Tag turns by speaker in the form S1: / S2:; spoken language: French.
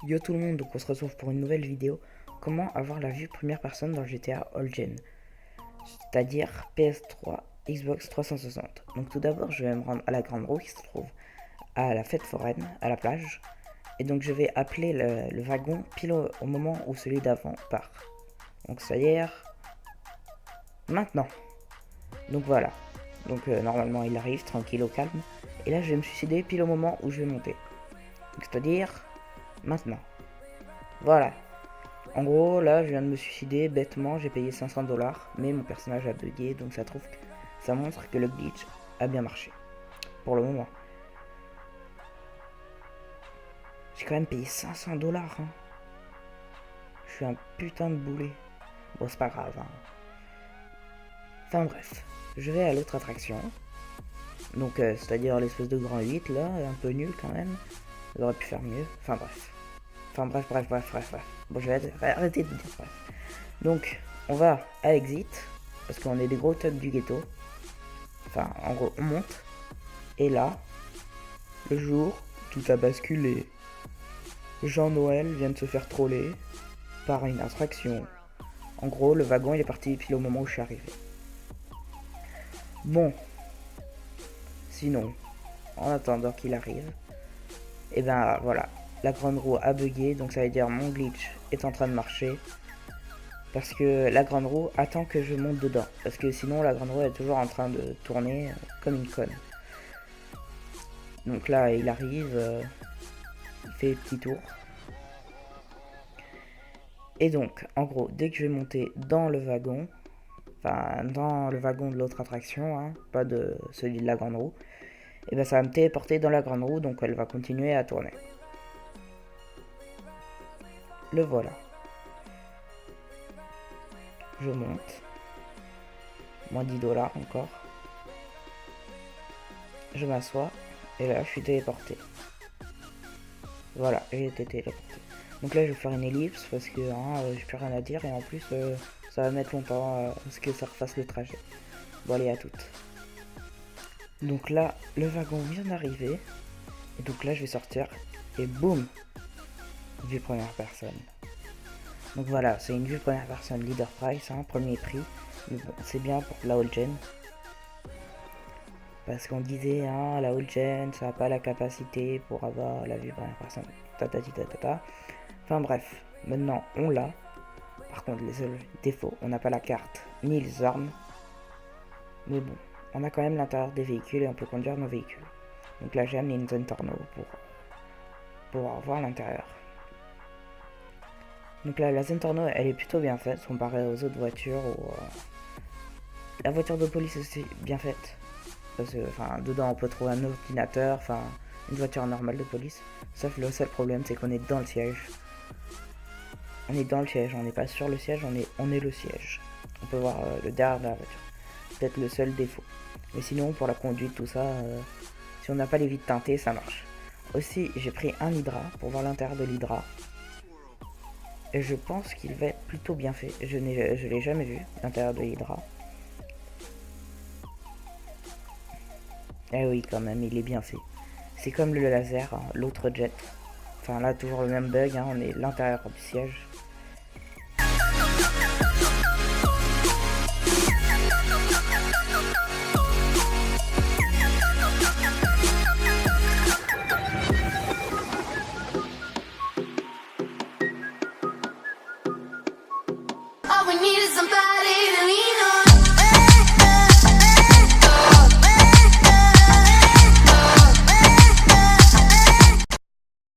S1: Yo tout le monde, donc on se retrouve pour une nouvelle vidéo. Comment avoir la vue première personne dans GTA All Gen, c'est-à-dire PS3, Xbox 360. Donc tout d'abord, je vais me rendre à la Grande Roue qui se trouve à la fête foraine, à la plage. Et donc je vais appeler le wagon pile au moment où celui d'avant part. Donc c'est-à-dire maintenant. Donc voilà. Donc normalement il arrive tranquille au calme. Et là je vais me suicider pile au moment où je vais monter. Donc c'est-à-dire maintenant. Voilà. En gros, là, je viens de me suicider bêtement, j'ai payé 500 $, mais mon personnage a bugué, donc ça montre que le glitch a bien marché. Pour le moment. J'ai quand même payé 500 $, hein. Je suis un putain de boulet. Bon, c'est pas grave, hein. Enfin bref, je vais à l'autre attraction. Donc, c'est-à-dire l'espèce de grand 8, là, un peu nul quand même. J'aurais pu faire mieux. Enfin bref. Bref. Bon, je vais arrêter de dire bref. Donc, on va à Exit, parce qu'on est des gros thugs du ghetto. Enfin, en gros, on monte. Et là, le jour, tout a basculé. Jean-Noël vient de se faire troller par une attraction. En gros, le wagon, il est parti pile au moment où je suis arrivé. Bon. Sinon, en attendant qu'il arrive, et ben voilà. La grande roue a bugué, donc ça veut dire mon glitch est en train de marcher. Parce que la grande roue attend que je monte dedans. Parce que sinon la grande roue est toujours en train de tourner comme une conne. Donc là il arrive, il fait petit tour. Et donc en gros dès que je vais monter dans le wagon, enfin dans le wagon de l'autre attraction, hein, pas de celui de la grande roue, et ben ça va me téléporter dans la grande roue, donc elle va continuer à tourner. Le voilà. Je monte. Moins 10 $ encore. Je m'assois. Et là, je suis téléporté. Voilà, j'ai été téléporté. Donc là, je vais faire une ellipse parce que j'ai plus rien à dire. Et en plus, ça va mettre longtemps à ce que ça refasse le trajet. Bon, allez, à toutes. Donc là, le wagon vient d'arriver. Et donc là, je vais sortir. Et boum, vue première personne. Donc voilà, c'est une vue première personne leader price, hein, premier prix. Mais bon, c'est bien pour la all gen. Parce qu'on disait, hein, la all gen, ça n'a pas la capacité pour avoir la vue première personne. Tatata. Enfin bref, maintenant on l'a. Par contre, les seuls défauts, on n'a pas la carte ni les armes. Mais bon, on a quand même l'intérieur des véhicules et on peut conduire nos véhicules. Donc là, j'ai amené une Zentorno pour voir l'intérieur. Donc là, la Zentorno, elle est plutôt bien faite comparée aux autres voitures. La voiture de police est aussi bien faite. Parce que, enfin, dedans, on peut trouver un ordinateur, enfin, une voiture normale de police. Sauf le seul problème, c'est qu'on est dans le siège. On est dans le siège, on n'est pas sur le siège, on est le siège. On peut voir le derrière de la voiture. Peut-être le seul défaut. Mais sinon, pour la conduite, tout ça, si on n'a pas les vitres teintées, ça marche. Aussi, j'ai pris un Hydra pour voir l'intérieur de l'Hydra. Et je pense qu'il va être plutôt bien fait. Je l'ai jamais vu, l'intérieur de l'Hydra. Eh oui, quand même, il est bien fait. C'est comme le laser, hein, l'autre jet. Enfin, là, toujours le même bug, hein, on est l'intérieur du siège.
S2: All we need is somebody to lean on.